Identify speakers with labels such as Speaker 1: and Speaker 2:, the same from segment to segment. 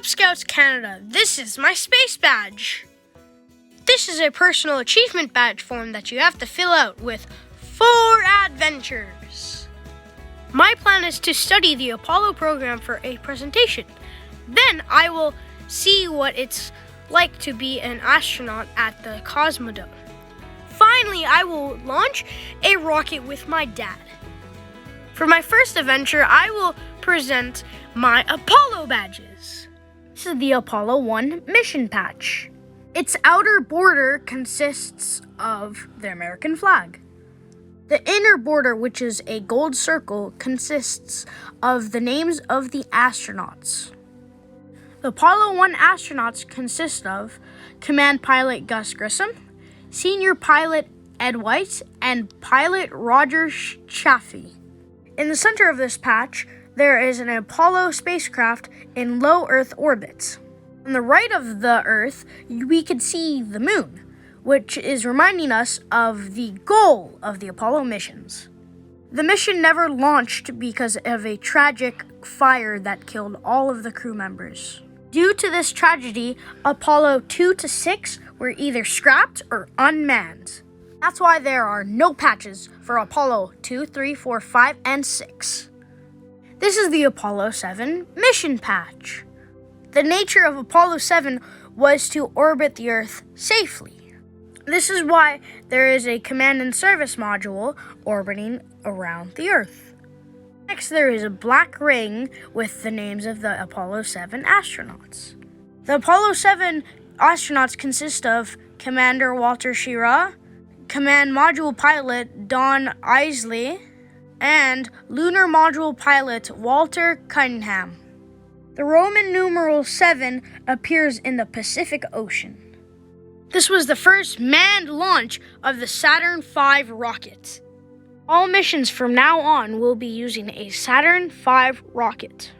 Speaker 1: Cub Scouts Canada, this is my space badge. This is a personal achievement badge form that you have to fill out with 4 adventures. My plan is to study the Apollo program for a presentation. Then I will see what it's like to be an astronaut at the Cosmodrome. Finally, I will launch a rocket with my dad. For my first adventure, I will present my Apollo badges. This is the Apollo 1 mission patch. Its outer border consists of the American flag. The inner border, which is a gold circle, consists of the names of the astronauts. The Apollo 1 astronauts consist of Command Pilot Gus Grissom, Senior Pilot Ed White, and Pilot Roger Chaffee. In the center of this patch, there is an Apollo spacecraft in low Earth orbit. On the right of the Earth, we could see the moon, which is reminding us of the goal of the Apollo missions. The mission never launched because of a tragic fire that killed all of the crew members. Due to this tragedy, Apollo 2 to 6 were either scrapped or unmanned. That's why there are no patches for Apollo 2, 3, 4, 5, and 6. This is the Apollo 7 mission patch. The nature of Apollo 7 was to orbit the Earth safely. This is why there is a command and service module orbiting around the Earth. Next, there is a black ring with the names of the Apollo 7 astronauts. The Apollo 7 astronauts consist of Commander Walter Schirra, Command Module Pilot Don Isley, and Lunar Module Pilot Walter Cunningham. The Roman numeral 7 appears in the Pacific Ocean. This was the first manned launch of the Saturn V rocket. All missions from now on will be using a Saturn V rocket.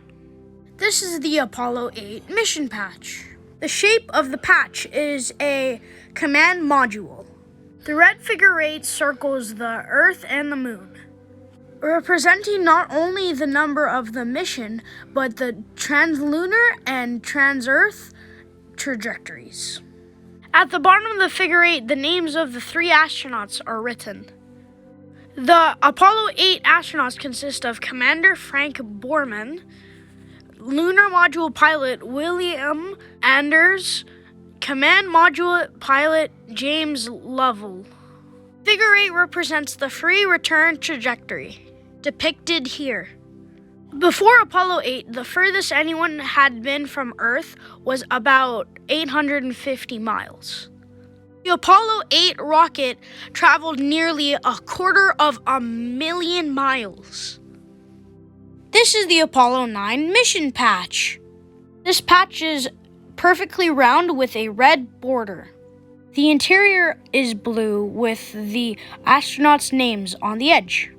Speaker 1: This is the Apollo 8 mission patch. The shape of the patch is a command module. The red figure 8 circles the Earth and the Moon, representing not only the number of the mission, but the translunar and trans-Earth trajectories. At the bottom of the figure 8, the names of the 3 astronauts are written. The Apollo 8 astronauts consist of Commander Frank Borman, Lunar Module Pilot William Anders, Command Module Pilot James Lovell. Figure 8 represents the free return trajectory, depicted here. Before Apollo 8, the furthest anyone had been from Earth was about 850 miles. The Apollo 8 rocket traveled nearly 250,000 miles. This is the Apollo 9 mission patch. This patch is perfectly round with a red border. The interior is blue with the astronauts' names on the edge.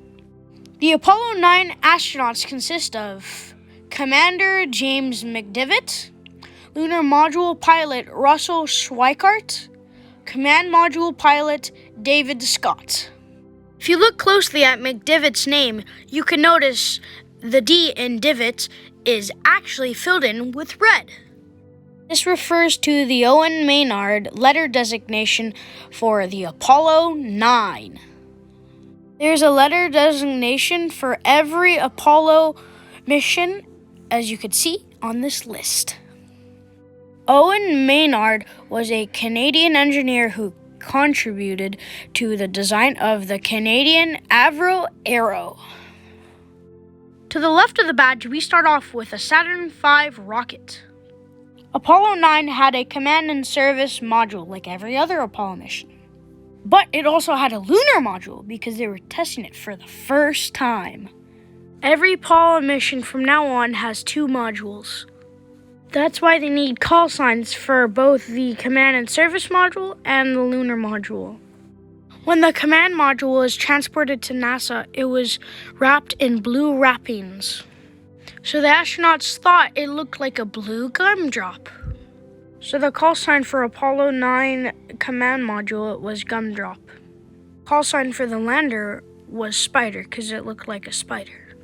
Speaker 1: The Apollo 9 astronauts consist of Commander James McDivitt, Lunar Module Pilot Russell Schweikart, Command Module Pilot David Scott. If you look closely at McDivitt's name, you can notice the D in Divot is actually filled in with red. This refers to the Owen Maynard letter designation for the Apollo 9. There's a letter designation for every Apollo mission, as you can see on this list. Owen Maynard was a Canadian engineer who contributed to the design of the Canadian Avro Arrow. To the left of the badge, we start off with a Saturn V rocket. Apollo 9 had a command and service module like every other Apollo mission. But it also had a lunar module because they were testing it for the first time. Every Apollo mission from now on has 2 modules. That's why they need call signs for both the command and service module and the lunar module. When the command module was transported to NASA, it was wrapped in blue wrappings. So the astronauts thought it looked like a blue gumdrop. So the call sign for Apollo 9 command module was gumdrop. Call sign for the lander was spider because it looked like a spider.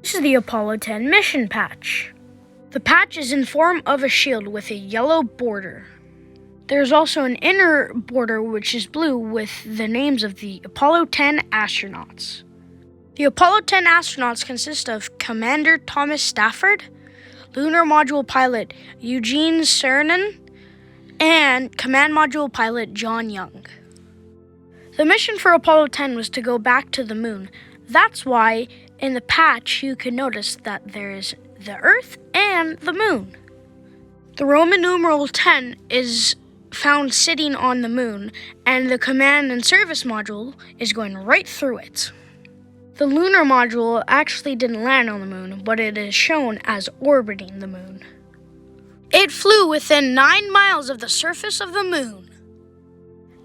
Speaker 1: This is the Apollo 10 mission patch. The patch is in form of a shield with a yellow border. There's also an inner border which is blue with the names of the Apollo 10 astronauts. The Apollo 10 astronauts consist of Commander Thomas Stafford, Lunar Module Pilot Eugene Cernan, and Command Module Pilot John Young. The mission for Apollo 10 was to go back to the moon. That's why in the patch you can notice that there is the Earth and the moon. The Roman numeral 10 is found sitting on the moon, and the command and service module is going right through it. The lunar module actually didn't land on the moon, but it is shown as orbiting the moon. It flew within 9 miles of the surface of the moon.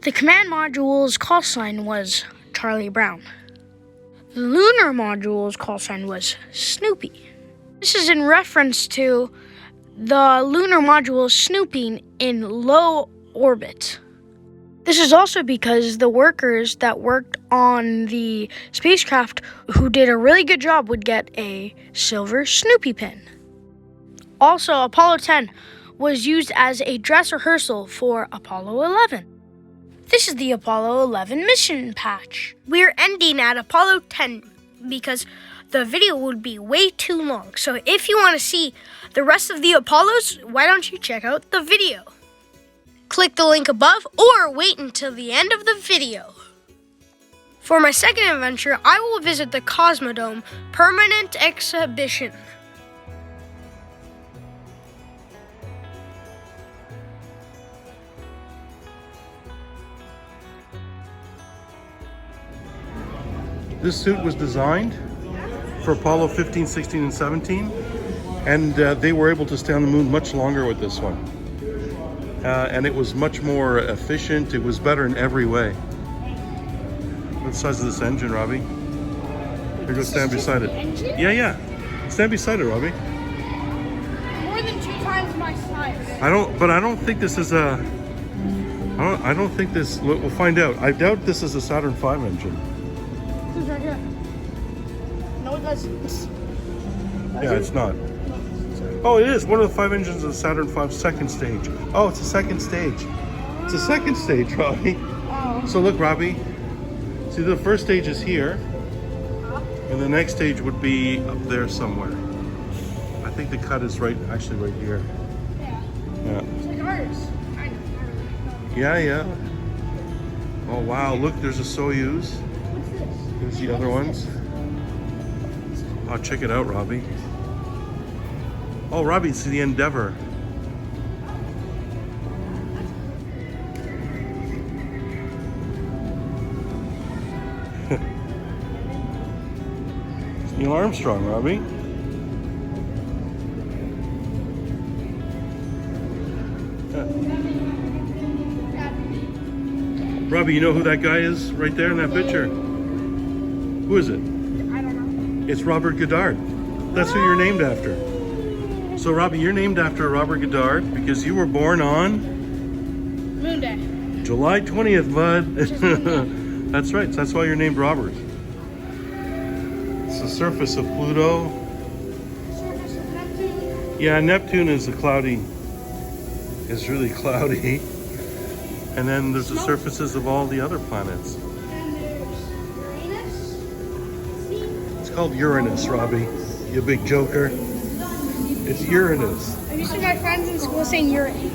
Speaker 1: The command module's call sign was Charlie Brown. The lunar module's call sign was Snoopy. This is in reference to the lunar module snooping in low orbit. This is also because the workers that worked on the spacecraft who did a really good job would get a silver Snoopy pin. Also, Apollo 10 was used as a dress rehearsal for Apollo 11. This is the Apollo 11 mission patch. We're ending at Apollo 10 because the video would be way too long. So if you want to see the rest of the Apollos, why don't you check out the video? Click the link above or wait until the end of the video. For my second adventure, I will visit the Cosmodome permanent exhibition.
Speaker 2: This suit was designed for Apollo 15, 16, and 17, and they were able to stay on the moon much longer with this one. And it was much more efficient. It was better in every way. What size is this engine, Robbie? Here, go stand beside it.
Speaker 1: Engine?
Speaker 2: Yeah. Stand beside it, Robbie.
Speaker 1: More than 2 times my size.
Speaker 2: I don't think this is a. I don't think this. We'll find out. I doubt this is a Saturn V engine.
Speaker 1: This is right here. No, it doesn't.
Speaker 2: Yeah, it's not. Oh, it is. One of the 5 engines of the Saturn V second stage. Oh, it's a second stage. It's a second stage, Robbie.
Speaker 1: Oh.
Speaker 2: So look, Robbie. See, the first stage is here. And the next stage would be up there somewhere. I think the cut is actually right here. Yeah.
Speaker 1: It's like ours.
Speaker 2: Yeah. Oh, wow. Look, there's a Soyuz.
Speaker 1: What's this?
Speaker 2: Here's the other ones. Oh, check it out, Robbie. Oh, Robbie, it's the Endeavour. It's Neil Armstrong, Robbie. Robbie, you know who that guy is right there in that picture? Who is it?
Speaker 1: I don't know.
Speaker 2: It's Robert Goddard. That's who you're named after. So, Robbie, you're named after Robert Goddard because you were born on
Speaker 1: Moon Day.
Speaker 2: July 20th, bud. That's right. That's why you're named Robert. It's the surface of Pluto.
Speaker 1: Surface of Neptune.
Speaker 2: Yeah, Neptune is really cloudy. And then there's the surfaces of all the other planets.
Speaker 1: And there's Uranus.
Speaker 2: It's called Uranus, Robbie. You big joker. It's Uranus.
Speaker 1: I used to my friends in school saying Uranus.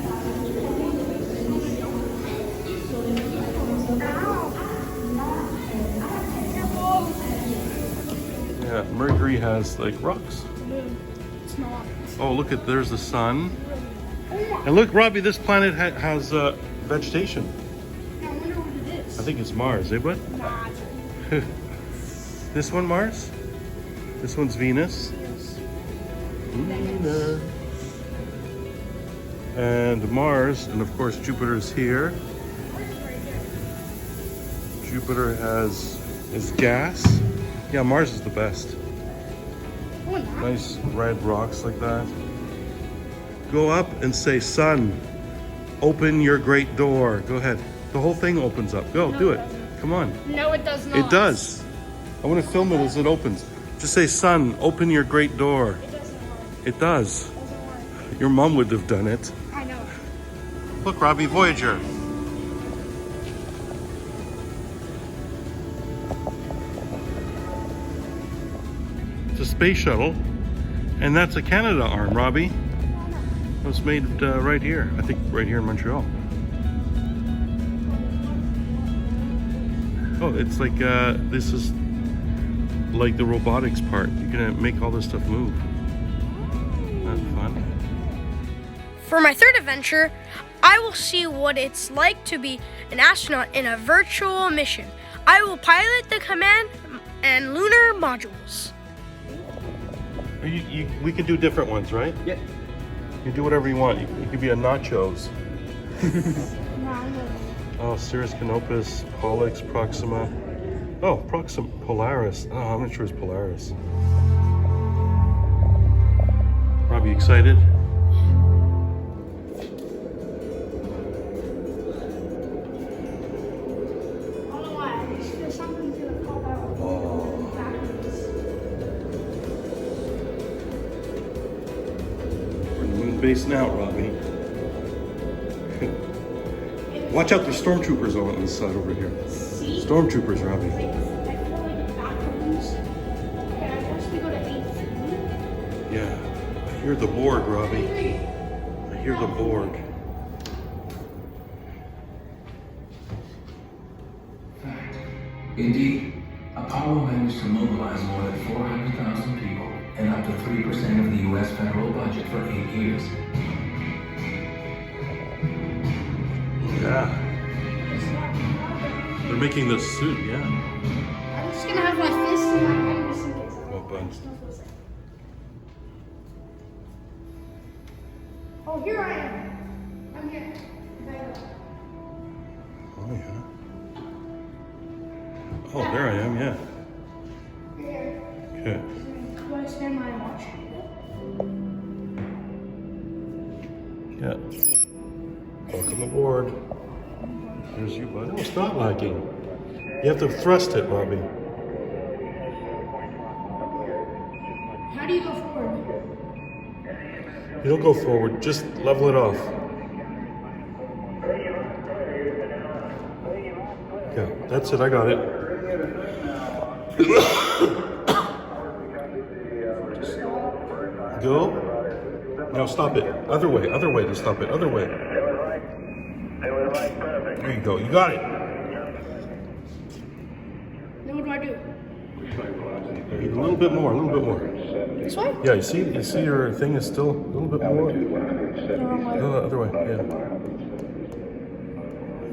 Speaker 2: Yeah, Mercury has like rocks.
Speaker 1: It's not.
Speaker 2: Oh, look there's the sun. And look, Robbie, this planet has vegetation.
Speaker 1: I wonder what it is.
Speaker 2: I think it's Mars, eh, bud?
Speaker 1: Nah.
Speaker 2: This one Mars? This one's Venus. Venus. And Mars, and of course Jupiter's here. Jupiter is gas. Yeah, Mars is the best. Nice red rocks like that. Go up and say, "Sun, open your great door." Go ahead. The whole thing opens up. Go, do it. Come on.
Speaker 1: No, it does not.
Speaker 2: It does. I want to film it as it opens. Just say, "Sun, open your great door."
Speaker 1: It doesn't work.
Speaker 2: It does.
Speaker 1: It doesn't work.
Speaker 2: Your mom would have done it.
Speaker 1: I know.
Speaker 2: Look, Robbie, Voyager. It's a space shuttle, and that's a Canada arm, Robbie. It was made right here. I think right here in Montreal. Oh, it's like this is like the robotics part. You're gonna make all this stuff move. That's fun.
Speaker 1: For my third adventure, I will see what it's like to be an astronaut in a virtual mission. I will pilot the command and lunar modules.
Speaker 2: We could do different ones, right?
Speaker 3: Yeah.
Speaker 2: You do whatever you want. You could be a Nachos. Oh, Cirrus Canopus, Pollux, Proxima. Oh, Polaris. Oh, I'm not sure it's Polaris. Robbie, excited? We're in the moon base now, Robbie. Watch out, there's stormtroopers on this side over here.
Speaker 1: See?
Speaker 2: Stormtroopers, Robbie.
Speaker 1: I feel like bathrooms. Okay, I guess we go to 8.
Speaker 2: Yeah. I hear the Borg, Robbie. I hear the Borg.
Speaker 4: Indeed, Apollo managed to mobilize more than 400,000 people and up to 3% of the U.S. federal budget for 8 years.
Speaker 2: Yeah. They're making the suit, yeah.
Speaker 1: I'm just gonna have my fist in my hand just in case.
Speaker 2: Oh, buns.
Speaker 1: Oh, here I am. I'm here.
Speaker 2: Oh, yeah. Oh, there I am, yeah.
Speaker 1: Here.
Speaker 2: Okay.
Speaker 1: Do I stand my watch?
Speaker 2: Yeah. Welcome aboard. There's you, bud. Oh, it's not lagging. You have to thrust it, Robbie.
Speaker 1: How do you go forward?
Speaker 2: You don't go forward, just level it off. Yeah, that's it, I got it. Go. Now stop it. Other way to stop it. Other way. There you go, you got it.
Speaker 1: Then what do I do?
Speaker 2: A little bit more,
Speaker 1: This way?
Speaker 2: Yeah, you see your thing is still a little bit more.
Speaker 1: The wrong way.
Speaker 2: No, the other way,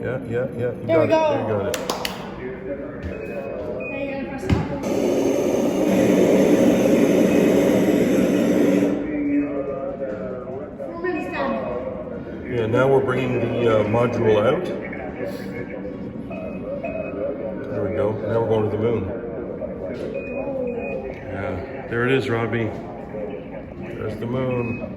Speaker 2: yeah. Yeah. You
Speaker 1: There we
Speaker 2: got it.
Speaker 1: go.
Speaker 2: There you got it.
Speaker 1: Now you gotta press that.
Speaker 2: Yeah, now we're bringing the module out. There we go. Now we're going to the moon. Yeah, there it is, Robbie. There's the moon.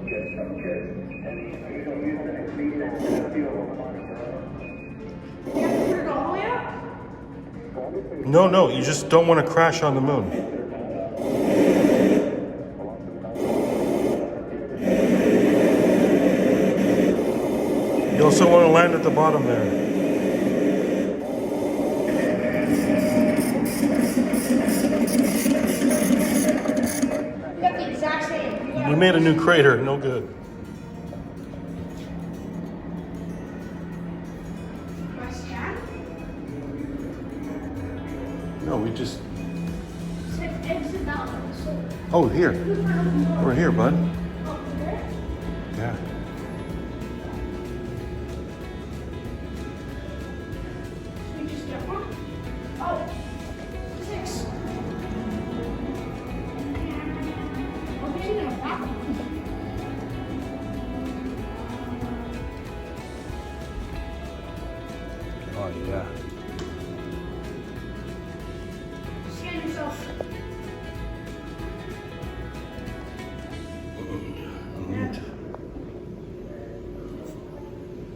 Speaker 2: No, you just don't want to crash on the moon. You also want to land at the bottom there.
Speaker 1: We got the exact same.
Speaker 2: We made a new crater, no good.
Speaker 1: My stand?
Speaker 2: No, we just...
Speaker 1: Said exit now.
Speaker 2: Oh, here. We're here, bud. Yeah.
Speaker 1: We just get one. Oh, 6. Okay, now that one.
Speaker 2: Oh, yeah.
Speaker 1: Scan yourself.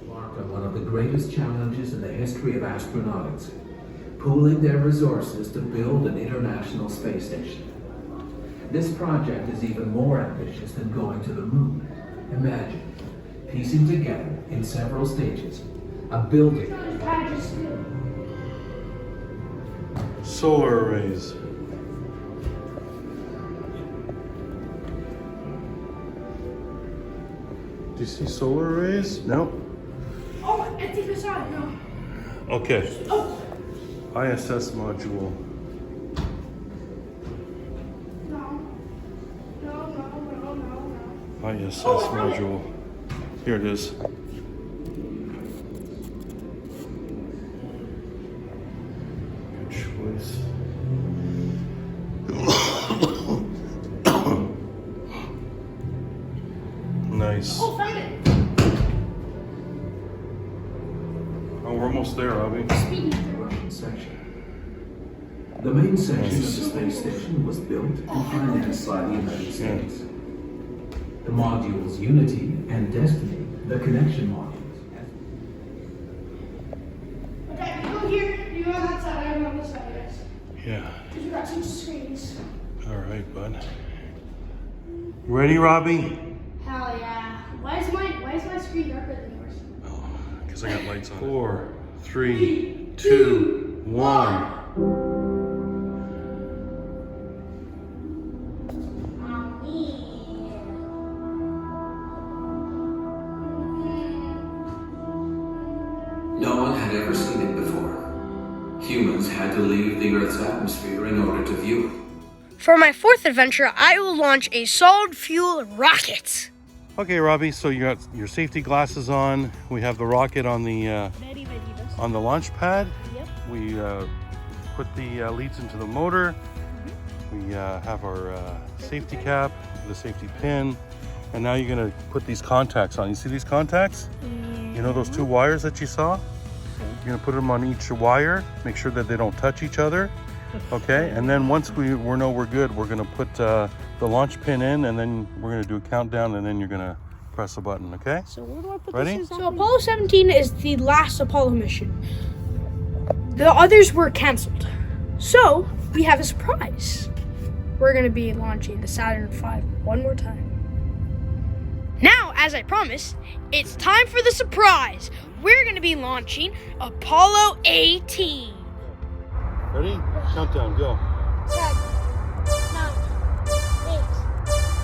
Speaker 4: Mark on one of the greatest challenges in the history of astronautics, pooling their resources to build an international space station. This project is even more ambitious than going to the moon. Imagine piecing together in several stages a building.
Speaker 2: Solar arrays. Do you see solar arrays? No?
Speaker 1: Oh, I think I saw it. No.
Speaker 2: Okay.
Speaker 1: Oh.
Speaker 2: ISS module.
Speaker 1: No.
Speaker 2: ISS module. Here it is. Good choice. Nice.
Speaker 1: Oh, found it.
Speaker 2: Oh, we're almost there, Robbie.
Speaker 4: Section. The main section of the space station was built and financed by the United States. The modules Unity and Destiny, the connection modules.
Speaker 1: Okay, you go here. You go on that side. I go on this side, guys.
Speaker 2: Yeah.
Speaker 1: Because we got two screens.
Speaker 2: All right, bud. Ready, Robbie?
Speaker 1: Hell yeah. Why is my screen darker than yours?
Speaker 2: Oh, because I got lights on. 4, 3, 2, 1.
Speaker 4: No one had ever seen it before. Humans had to leave the Earth's atmosphere in order to view it.
Speaker 1: For my fourth adventure, I will launch a solid fuel rocket.
Speaker 2: Okay, Robbie. So you got your safety glasses on. We have the rocket on the launch pad.
Speaker 1: Yep.
Speaker 2: We put the leads into the motor. We have our safety cap, the safety pin, and now you're gonna put these contacts on. You see these contacts? You know those two wires that you saw? You're gonna put them on each wire. Make sure that they don't touch each other. Okay, and then once we know we're good, we're gonna put the launch pin in, and then we're gonna do a countdown, and then you're gonna press the button. Okay?
Speaker 3: So where do I put
Speaker 2: Ready?
Speaker 3: this?
Speaker 1: So Apollo 17 is the last Apollo mission. The others were canceled. So we have a surprise. We're gonna be launching the Saturn V one more time. Now, as I promised, it's time for the surprise. We're gonna be launching Apollo 18.
Speaker 2: Ready? Countdown, go.
Speaker 1: 10, 9, 8,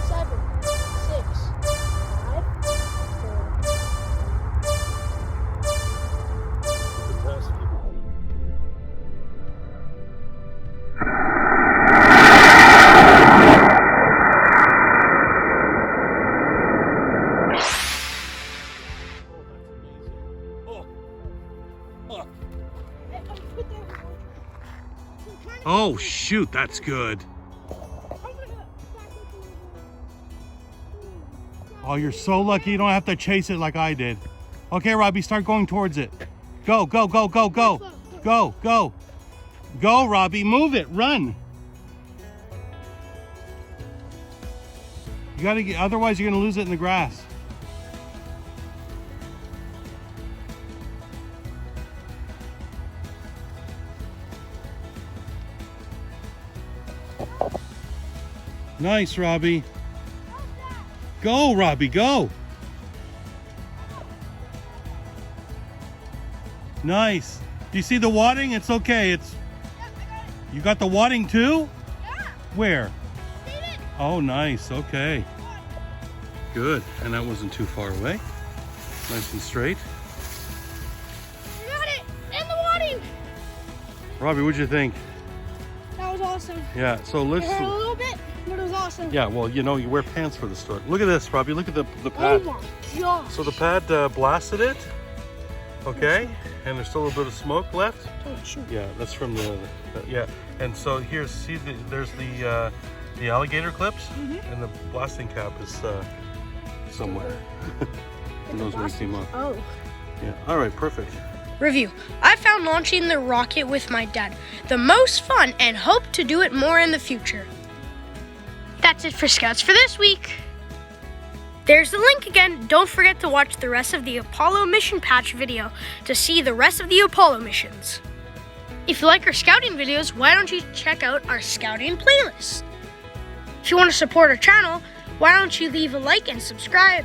Speaker 1: 7, 6, 5, 4.
Speaker 2: Oh shoot, that's good. Oh, you're so lucky you don't have to chase it like I did. Okay, Robbie, start going towards it. Go, go, go, go, go. Go, go. Go, Robbie, move it, run. You gotta get, otherwise you're gonna lose it in the grass. Nice, Robbie. Go, Robbie, go. Nice. Do you see the wadding? It's okay. It's. You got the wadding too?
Speaker 1: Yeah.
Speaker 2: Where?
Speaker 1: Did it.
Speaker 2: Oh, nice. Okay. Good. And that wasn't too far away. Nice and straight.
Speaker 1: We got it. And the wadding.
Speaker 2: Robbie, what'd you think?
Speaker 1: That was awesome.
Speaker 2: Yeah. So
Speaker 1: It
Speaker 2: let's.
Speaker 1: hurt a little bit, but it was awesome.
Speaker 2: Yeah. Well, you know, you wear pants for the start. Look at this, Robbie. Look at the pad.
Speaker 1: Oh my gosh.
Speaker 2: So the pad blasted it. Okay. And there's still a little bit of smoke left.
Speaker 1: Oh, shoot.
Speaker 2: Yeah, that's from the yeah. And so here's there's the alligator clips, and the blasting cap is somewhere. Who knows where it came off?
Speaker 1: Oh.
Speaker 2: Yeah. All right. Perfect.
Speaker 1: Review. I found launching the rocket with my dad the most fun and hope to do it more in the future. That's it for Scouts for this week. There's the link again. Don't forget to watch the rest of the Apollo mission patch video to see the rest of the Apollo missions. If you like our scouting videos, why don't you check out our scouting playlist? If you want to support our channel, why don't you leave a like and subscribe?